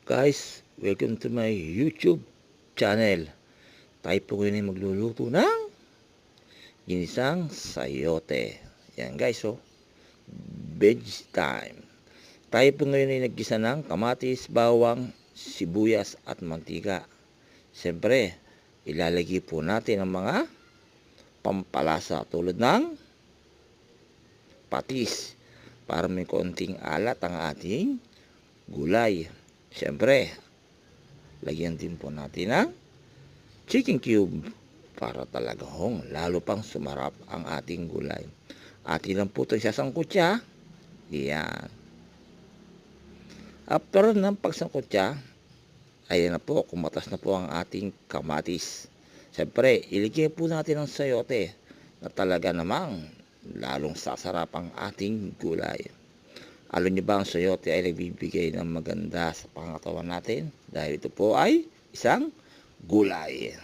Guys, welcome to my YouTube channel. Tayo po ngayon ay magluluto ng ginisang sayote. Yan guys, veg time. Tayo po ngayon ay naggisa ng kamatis, bawang, sibuyas at mantika. Siyempre, ilalagay po natin ang mga pampalasa tulad ng patis para may konting alat ang ating gulay. Siyempre, lagyan din po natin ng chicken cube para talagang lalo pang sumarap ang ating gulay. Atin lang po ito isasangkutsa. Yan. After ng pagsangkutsa, ayan na po, kumatas na po ang ating kamatis. Siyempre, iligay po natin ang sayote na talaga namang lalong sasarap ang ating gulay. Alam niyo ba ang sayote ay nagbibigay ng maganda sa pangatawan natin? Dahil ito po ay isang gulay.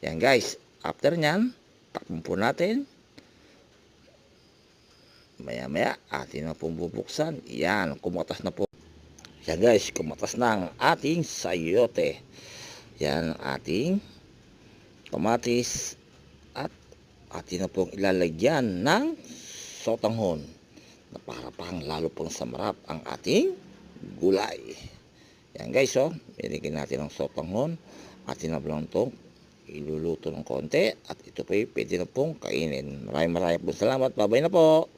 Yan guys, after nyan, takpan po natin. Maya-maya, atin na pong bubuksan. Yan, kumatas na po. Yan guys, kumatas na ang ating sayote. Yan ang ating kamatis. At atin na pong ilalagyan ng sotanghon na para pang lalo pang samarap ang ating gulay. Yan guys, ilagyan natin ang sotanghon. Atin na lang itong iluluto ng konti at ito po pwede na pong kainin. Maraming pong salamat. Bye-bye na po.